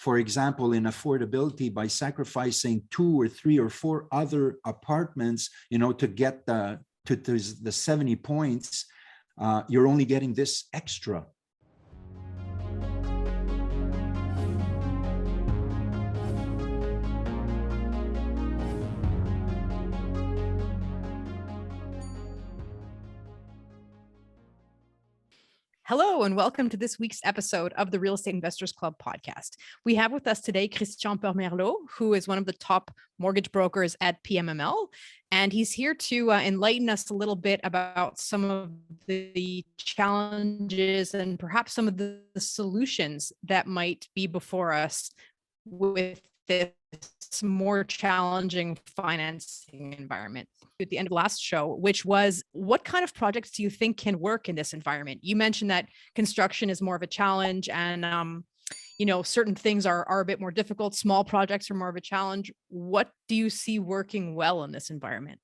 for example, in affordability by sacrificing 2 or 3 or 4 other apartments, to get the 70 points, you're only getting this extra. Hello, and welcome to this week's episode of the Real Estate Investors Club podcast. We have with us today Christian Pomerleau, who is one of the top mortgage brokers at PMML, and he's here to enlighten us a little bit about some of the challenges and perhaps some of the solutions that might be before us with this more challenging financing environment. At the end of last show, which was, what kind of projects do you think can work in this environment? You mentioned that construction is more of a challenge, and certain things are a bit more difficult. Small projects are more of a challenge. What do you see working well in this environment?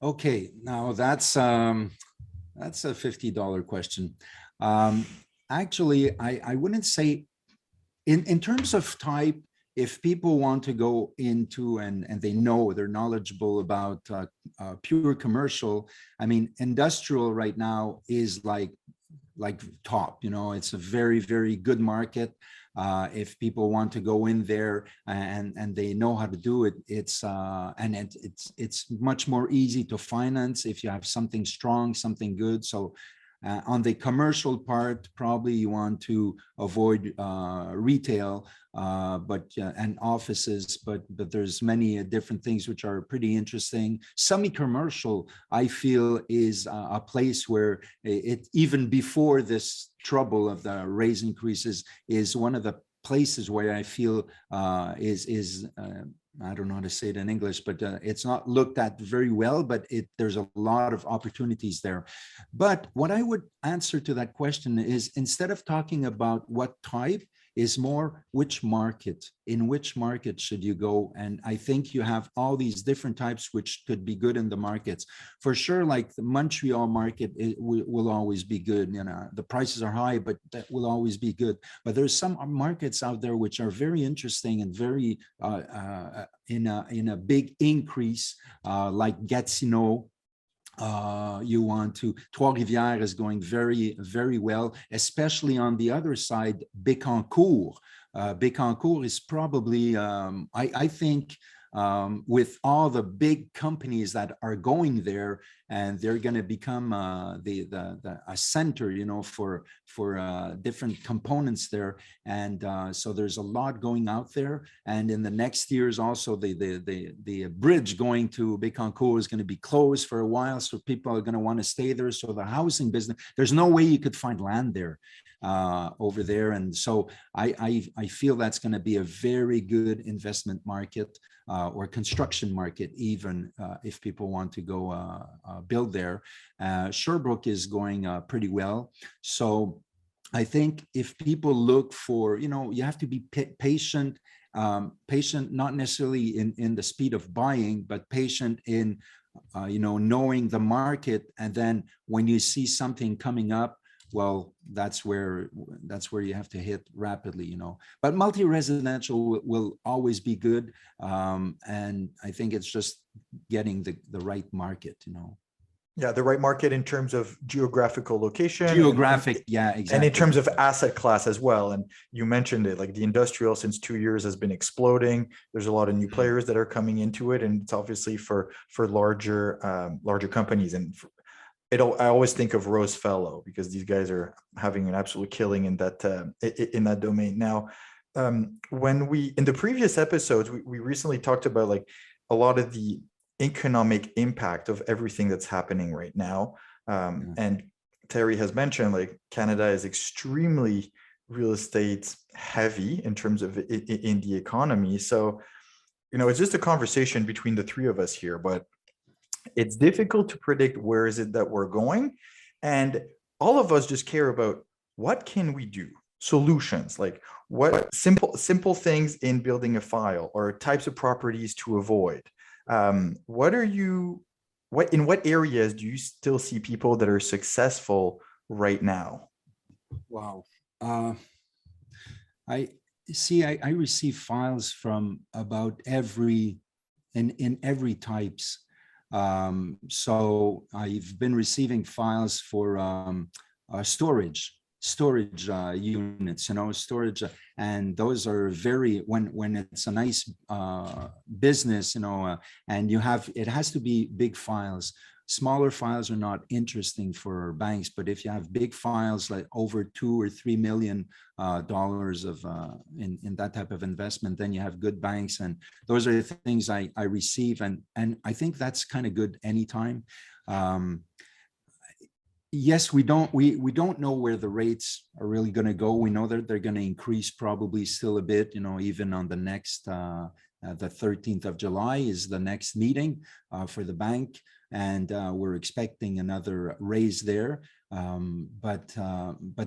Okay, now that's a $50 question. Actually, I wouldn't say in terms of type. If people want to go into and they know they're knowledgeable about pure commercial, I mean, industrial right now is like top, it's a very, very good market. If people want to go in there and they know how to do it, it's much more easy to finance if you have something strong, something good. So on the commercial part, probably you want to avoid retail, and offices, but there's many different things which are pretty interesting. Semi-commercial, I feel, is a place where it, even before this trouble of the raise increases, is one of the places where I feel is I don't know how to say it in English, but it's not looked at very well, but there's a lot of opportunities there. But what I would answer to that question is, instead of talking about what type, is more in which market should you go? And I think you have all these different types which could be good in the markets. For sure, like the Montreal market will always be good. The prices are high, but that will always be good. But there's some markets out there which are very interesting and very in a big increase, like Gatineau. You want to, Trois-Rivières is going very, very well, especially on the other side, Bécancour. Bécancour is probably, I think, with all the big companies that are going there, and they're going to become a center, for different components there, and so there's a lot going out there. And in the next years, also the bridge going to Bécancour is going to be closed for a while, so people are going to want to stay there. So the housing business, there's no way you could find land there. Over there, and so I feel that's going to be a very good investment market, or construction market, even if people want to go build there. Sherbrooke is going pretty well. So I think if people look for, you have to be patient, not necessarily in the speed of buying, but patient in knowing the market, and then when you see something coming up, well, that's where you have to hit rapidly, But multi-residential will always be good, and I think it's just getting the right market, Yeah, the right market in terms of geographical location. Yeah, exactly. And in terms of asset class as well. And you mentioned it, like the industrial since 2 years has been exploding. There's a lot of new players that are coming into it, and it's obviously for larger companies. And I always think of Rosefellow, because these guys are having an absolute killing in that domain. Now, when in the previous episodes, we recently talked about like a lot of the economic impact of everything that's happening right now. And Terry has mentioned, like, Canada is extremely real estate heavy in terms of in the economy. So, it's just a conversation between the three of us here, but it's difficult to predict where is it that we're going. And all of us just care about, what can we do? Solutions, like what simple things in building a file, or types of properties to avoid. In what areas do you still see people that are successful right now? Wow. See, I receive files from about in every types. So I've been receiving files for storage units, storage, and those are very, when it's a nice business, and it has to be big files. Smaller files are not interesting for banks, but if you have big files like over $2 or $3 million of in that type of investment, then you have good banks, and those are the things I receive, and I think that's kind of good anytime. Yes, we don't know where the rates are really going to go. We know that they're going to increase probably still a bit, even on the next the 13th of July is the next meeting for the bank, and we're expecting another raise there. But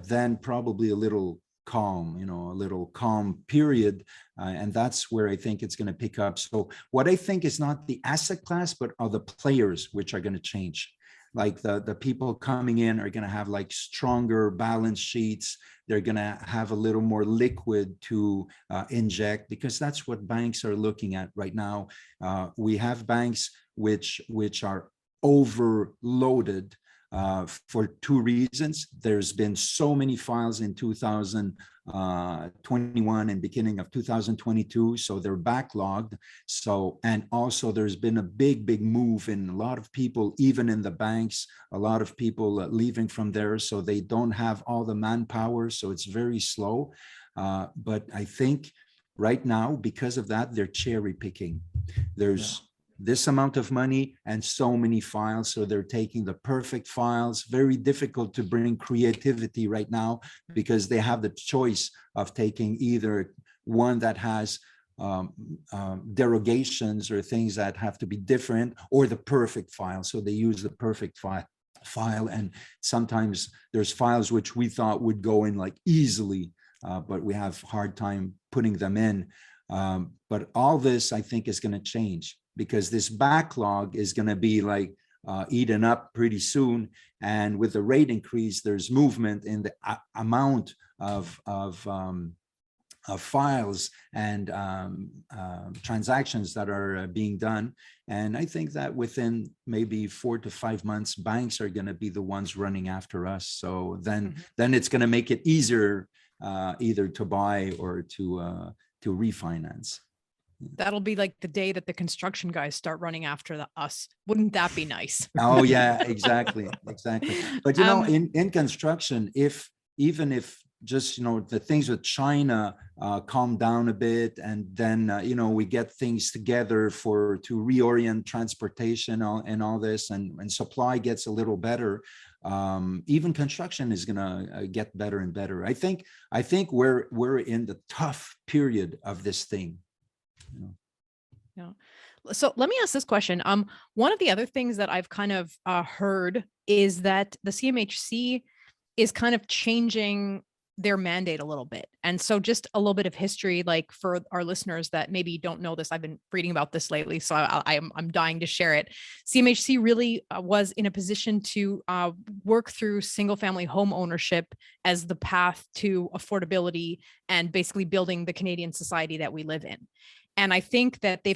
then probably a little calm, a little calm period, and that's where I think it's going to pick up. So what I think is not the asset class, but are the players which are going to change. Like the people coming in are going to have like stronger balance sheets. They're going to have a little more liquid to inject, because that's what banks are looking at right now. We have banks which are overloaded for two reasons. There's been so many files in 2021 and beginning of 2022, so they're backlogged. So, and also there's been a big move in a lot of people, even in the banks, a lot of people leaving from there, so they don't have all the manpower, so it's very slow. But I think right now, because of that, they're cherry picking. There's this amount of money and so many files, so they're taking the perfect files. Very difficult to bring creativity right now, because they have the choice of taking either one that has derogations or things that have to be different, or the perfect file. So they use the perfect file, and sometimes there's files which we thought would go in like easily, but we have hard time putting them in. But all this, I think, is going to change, because this backlog is going to be like eaten up pretty soon. And with the rate increase, there's movement in the amount of files and transactions that are being done. And I think that within maybe 4 to 5 months, banks are going to be the ones running after us. So then it's going to make it easier either to buy or to refinance. That'll be like the day that the construction guys start running after us. Wouldn't that be nice? Oh yeah, exactly. But in construction, even if just the things with China calm down a bit, and then we get things together to reorient transportation and all this, and supply gets a little better, even construction is gonna get better and better. I think we're in the tough period of this thing. Yeah. So let me ask this question. One of the other things that I've kind of heard is that the CMHC is kind of changing their mandate a little bit. And so just a little bit of history, like for our listeners that maybe don't know this, I've been reading about this lately, so I'm dying to share it. CMHC really was in a position to work through single family home ownership as the path to affordability and basically building the Canadian society that we live in. And I think that they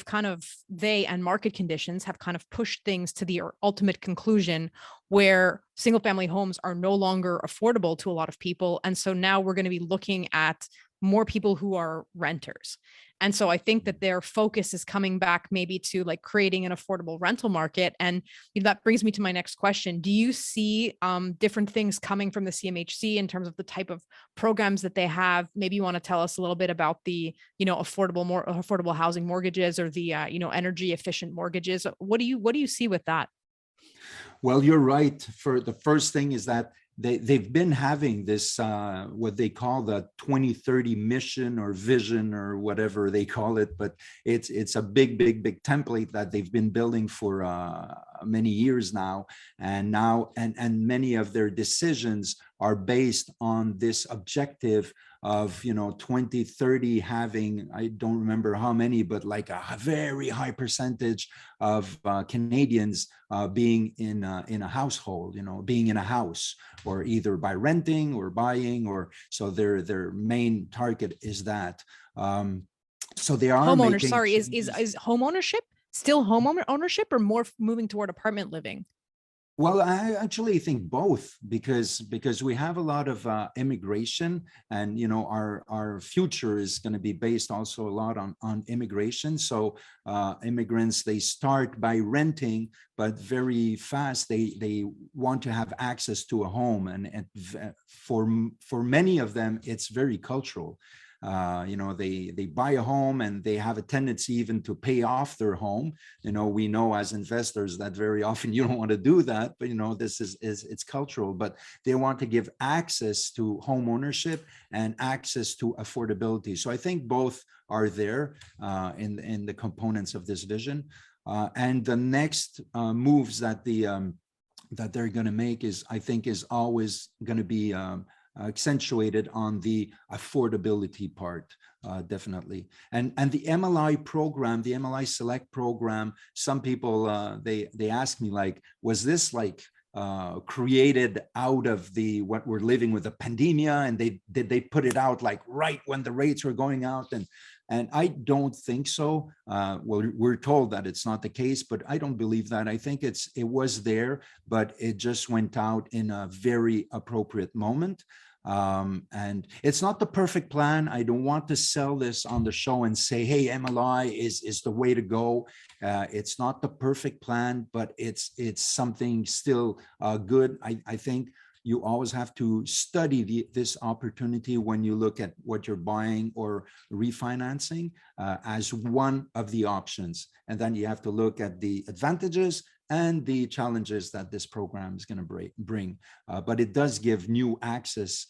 and market conditions have kind of pushed things to the ultimate conclusion where single family homes are no longer affordable to a lot of people. And so now we're going to be looking at more people who are renters. And so I think that their focus is coming back maybe to like creating an affordable rental market. And that brings me to my next question. Do you see different things coming from the CMHC in terms of the type of programs that they have? Maybe you want to tell us a little bit about the, affordable housing mortgages, or the, energy efficient mortgages. What do you see with that? Well, you're right. For the first thing is that they've been having this what they call the 2030 mission or vision or whatever they call it, but it's a big template that they've been building for many years now, and many of their decisions are based on this objective of, 20, 30 having, I don't remember how many, but like a very high percentage of Canadians being in a household, being in a house, or either by renting or buying, or so their main target is that. So they are Homeowners, making sorry, is changes. home ownership still ownership, or more moving toward apartment living? Well, I actually think both, because we have a lot of immigration, and our future is going to be based also a lot on immigration. So immigrants, they start by renting, but very fast they want to have access to a home, and for many of them it's very cultural. They buy a home and they have a tendency even to pay off their home. We know as investors that very often you don't want to do that, but this is it's cultural. But they want to give access to home ownership and access to affordability. So I think both are there in the components of this vision. And the next moves that that they're going to make I think is always going to be accentuated on the affordability part, definitely. And the MLI program, the MLI Select program, some people, they ask me, like, was this like created out of what we're living with the pandemic, and did they put it out like right when the rates were going out? And I don't think so. Well, we're told that it's not the case, but I don't believe that. I think it was there, but it just went out in a very appropriate moment. And it's not the perfect plan. I don't want to sell this on the show and say, hey, MLI is the way to go. It's not the perfect plan, but it's something still good. I think you always have to study this opportunity when you look at what you're buying or refinancing as one of the options. And then you have to look at the advantages and the challenges that this program is going to bring. But it does give new access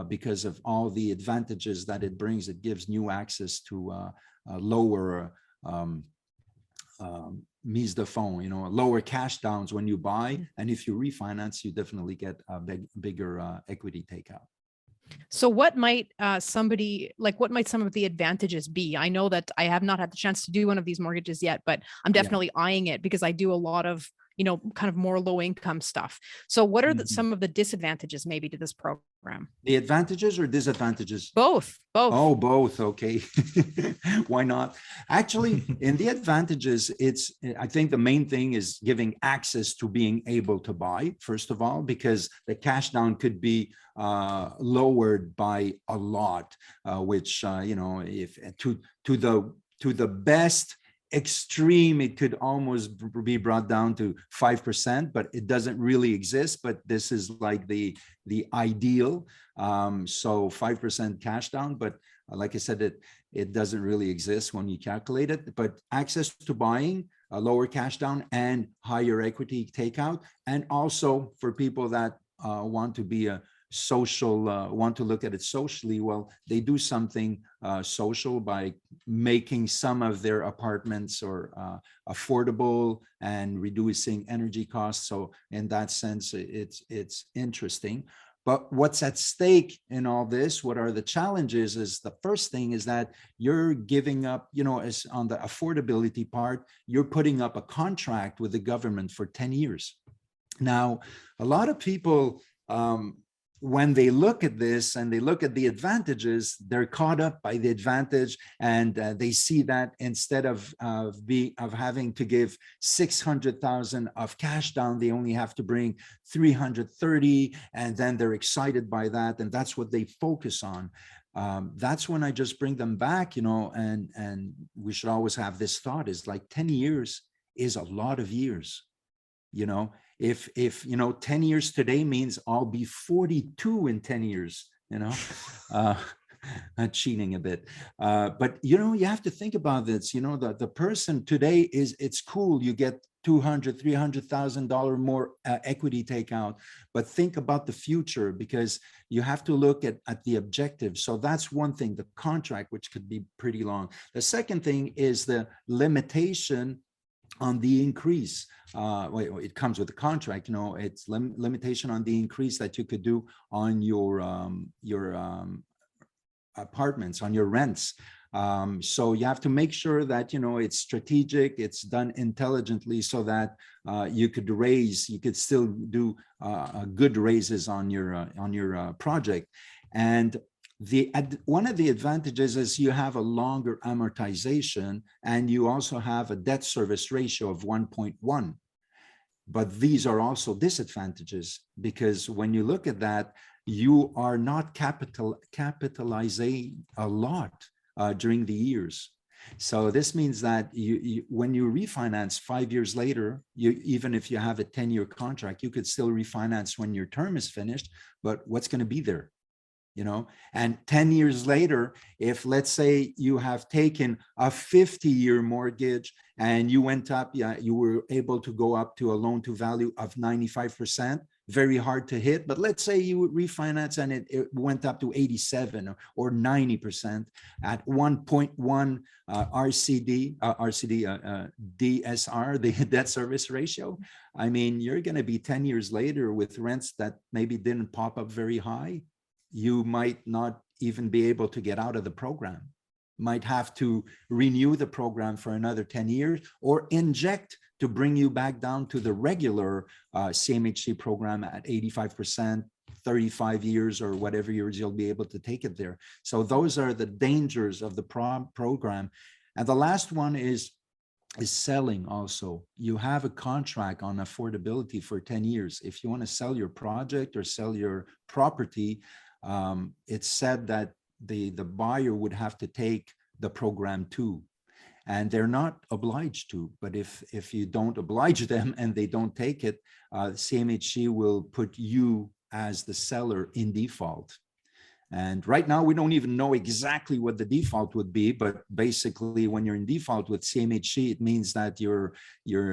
because of all the advantages that it brings. It gives new access to lower mise de fonds, lower cash downs when you buy. And if you refinance, you definitely get a bigger equity takeout. So what might some of the advantages be? I know that I have not had the chance to do one of these mortgages yet, but I'm definitely eyeing it because I do a lot of, kind of more low income stuff. So what are some of the disadvantages maybe to this program? The advantages or disadvantages? Both. Oh, both. Okay. Why not? Actually, in the advantages, I think the main thing is giving access to being able to buy, first of all, because the cash down could be lowered by a lot, which, if to the best extreme, it could almost be brought down to 5%, but it doesn't really exist. But this is like the ideal. So 5% cash down, but like I said, it doesn't really exist when you calculate it. But access to buying, a lower cash down, and higher equity takeout. And also for people that want to be a social, want to look at it socially, well, they do something social by making some of their apartments or affordable and reducing energy costs. So in that sense, it's interesting. But what's at stake in all this, what are the challenges, is the first thing is that you're giving up, as on the affordability part, you're putting up a contract with the government for 10 years. Now, a lot of people, when they look at this and they look at the advantages, they're caught up by the advantage, and they see that instead of having to give 600,000 of cash down, they only have to bring 330, and then they're excited by that, and that's what they focus on. That's when I just bring them back, and we should always have this thought, is like 10 years is a lot of years. If 10 years today means I'll be 42 in 10 years, I'm cheating a bit. But, you have to think about this, the person today it's cool. You get $200,000, $300,000 more equity takeout, but think about the future, because you have to look at the objective. So that's one thing, the contract, which could be pretty long. The second thing is the limitation on the increase. It comes with the contract, it's limitation on the increase that you could do on your apartments, on your rents. So you have to make sure that, it's strategic, it's done intelligently, so that you could still do good raises on your project. And one of the advantages is you have a longer amortization, and you also have a debt service ratio of 1.1. But these are also disadvantages, because when you look at that, you are not capitalizing a lot during the years. So this means that when you refinance 5 years later, even if you have a 10-year contract, you could still refinance when your term is finished, but what's going to be there? And 10 years later, if let's say you have taken a 50-year mortgage and you were able to go up to a loan to value of 95%, very hard to hit, but let's say you would refinance and it went up to 87 or 90% at 1.1 DSR, the debt service ratio. I mean, you're going to be 10 years later with rents that maybe didn't pop up very high. You might not even be able to get out of the program, might have to renew the program for another 10 years or inject to bring you back down to the regular CMHC program at 85%, 35 years or whatever years you'll be able to take it there. So those are the dangers of the program. And the last one is selling also. You have a contract on affordability for 10 years. If you want to sell your project or sell your property, it's said that the buyer would have to take the program too. And they're not obliged to, but if you don't oblige them and they don't take it, CMHC will put you as the seller in default. And right now, we don't even know exactly what the default would be, but basically when you're in default with CMHC, it means that your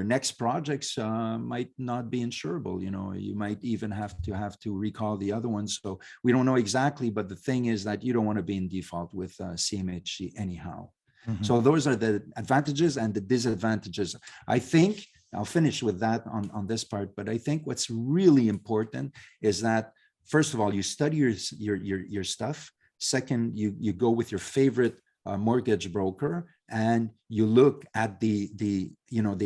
next projects might not be insurable. You might even have to recall the other ones. So we don't know exactly, but the thing is that you don't want to be in default with CMHC anyhow. Mm-hmm. So those are the advantages and the disadvantages. I think I'll finish with that on this part, but I think what's really important is that, first of all, you study your stuff. Second, you go with your favorite mortgage broker and you look at the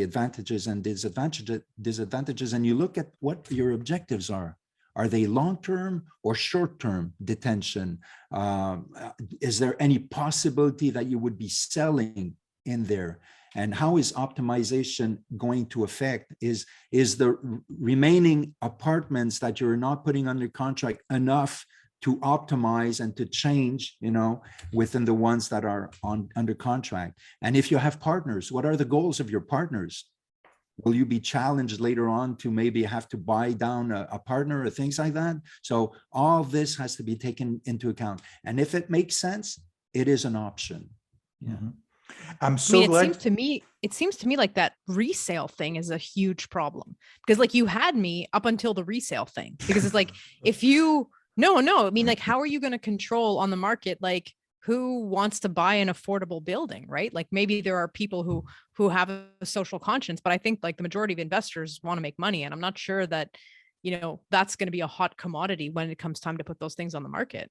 advantages and disadvantages, and you look at what your objectives are. Are they long-term or short-term detention? Is there any possibility that you would be selling in there? And how is optimization going to affect? Is the remaining apartments that you're not putting under contract enough to optimize and to change, within the ones that are under contract? And if you have partners, what are the goals of your partners? Will you be challenged later on to maybe have to buy down a partner or things like that? So all this has to be taken into account. And if it makes sense, it is an option. Yeah. Mm-hmm. I'm so glad. It seems to me like that resale thing is a huge problem, because like you had me up until the resale thing, because it's like, how are you going to control on the market? Like, who wants to buy an affordable building, right? Like maybe there are people who have a social conscience, but I think like the majority of investors want to make money. And I'm not sure that, that's going to be a hot commodity when it comes time to put those things on the market.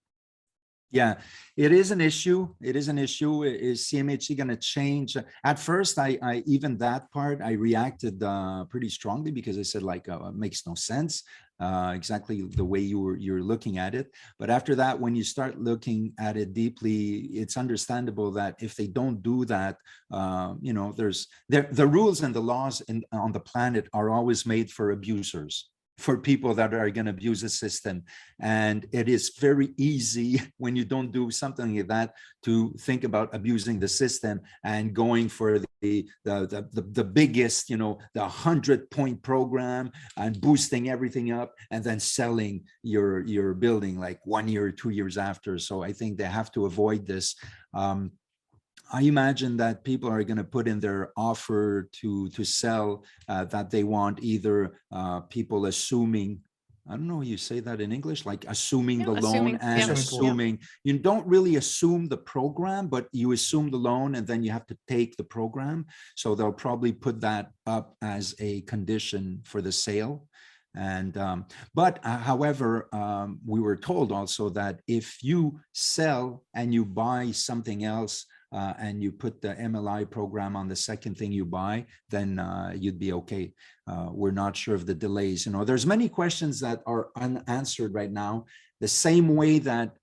Yeah, it is an issue. Is CMHC going to change? At first, I even that part, I reacted pretty strongly, because I said it makes no sense. Exactly the way you're looking at it. But after that, when you start looking at it deeply, it's understandable that if they don't do that, the rules and the laws on the planet are always made for abusers, for people that are going to abuse the system. And it is very easy when you don't do something like that to think about abusing the system and going for the biggest, the 100-point program and boosting everything up and then selling your building like 1 year or 2 years after. So I think they have to avoid this. I imagine that people are going to put in their offer to sell that they want either people assuming, I don't know how you say that in English, like assuming the loan and assuming. You don't really assume the program, but you assume the loan and then you have to take the program. So they'll probably put that up as a condition for the sale. And but however, we were told also that if you sell and you buy something else, and you put the MLI program on the second thing you buy, then you'd be okay. We're not sure of the delays. There's many questions that are unanswered right now. The same way that,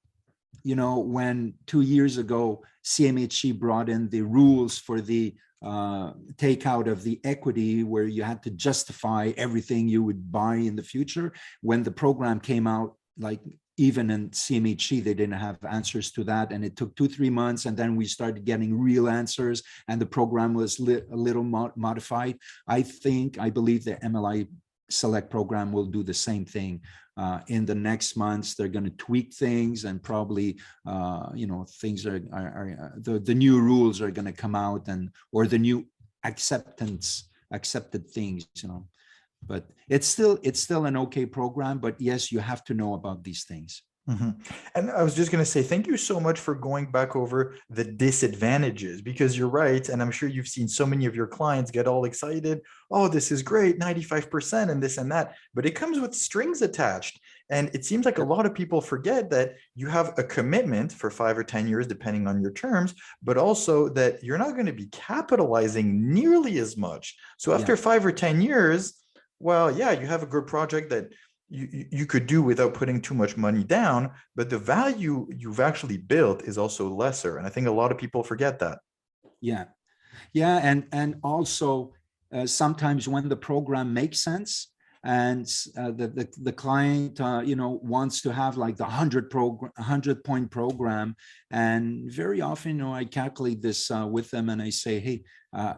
when 2 years ago, CMHC brought in the rules for the takeout of the equity, where you had to justify everything you would buy in the future. When the program came out, like even in CMHC, they didn't have answers to that. And it took 2-3 months. And then we started getting real answers, and the program was a little modified. I believe the MLI Select program will do the same thing. In the next months, they're going to tweak things, and probably, things are the new rules are going to come out, or the new accepted things, But it's still an okay program. But yes, you have to know about these things. Mm-hmm. And I was just going to say, thank you so much for going back over the disadvantages, because you're right. And I'm sure you've seen so many of your clients get all excited. Oh, this is great, 95% and this and that. But it comes with strings attached. And it seems like a lot of people forget that you have a commitment for 5 or 10 years, depending on your terms, but also that you're not going to be capitalizing nearly as much. So after 5 or 10 years, well, yeah, you have a good project that you could do without putting too much money down, but the value you've actually built is also lesser. And I think a lot of people forget that. Yeah. And also sometimes when the program makes sense, and the client wants to have like the 100-point program, and very often I calculate this with them, and I say, hey,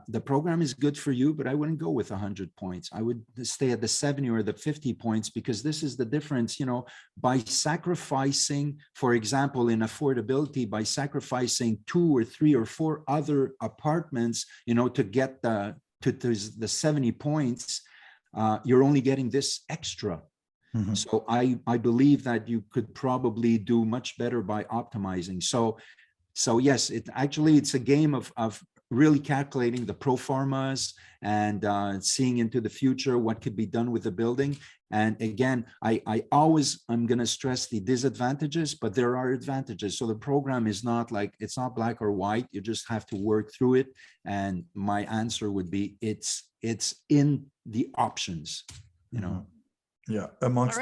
the program is good for you, but I wouldn't go with 100 points. I would stay at the 70 or the 50 points, because this is the difference, by sacrificing, for example, in affordability, by sacrificing 2 or 3 or 4 other apartments, to get the 70 points. You're only getting this extra. Mm-hmm. So I believe that you could probably do much better by optimizing. So yes, it's a game of really calculating the pro formas and seeing into the future what could be done with the building. And again, I'm going to stress the disadvantages, but there are advantages. So the program is not it's not black or white. You just have to work through it. And my answer would be it's in the options, Yeah, amongst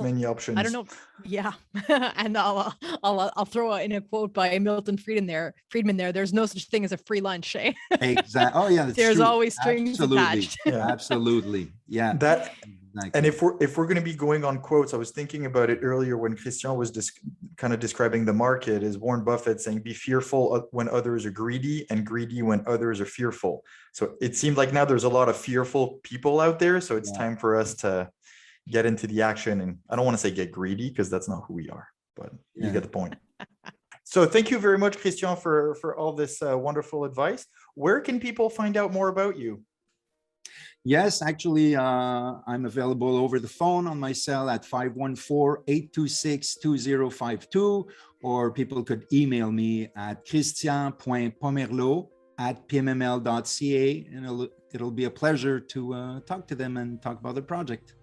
many options. I don't know. Yeah, and I'll throw in a quote by Milton Friedman there. There's no such thing as a free lunch. Eh? Exactly. Oh yeah, there's true. Always strings attached. Yeah, absolutely. Yeah. That. Exactly. And if we're going to be going on quotes, I was thinking about it earlier when Christian was kind of describing the market, is Warren Buffett saying, be fearful when others are greedy, and greedy when others are fearful. So it seemed like now there's a lot of fearful people out there. So it's time for us to get into the action. And I don't want to say get greedy, because that's not who we are, but you get the point. So thank you very much, Christian, for all this wonderful advice. Where can people find out more about you? Yes, actually, I'm available over the phone on my cell at 514-826-2052, or people could email me at christian.pomerleau@pmml.ca, and it'll be a pleasure to talk to them and talk about the project.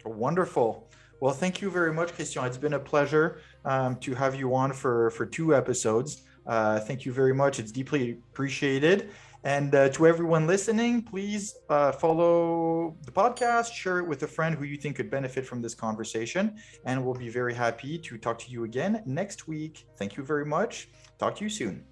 Wonderful. Well, thank you very much, Christian. It's been a pleasure to have you on for 2 episodes. Thank you very much. It's deeply appreciated. And to everyone listening, please follow the podcast, share it with a friend who you think could benefit from this conversation, and we'll be very happy to talk to you again next week. Thank you very much. Talk to you soon.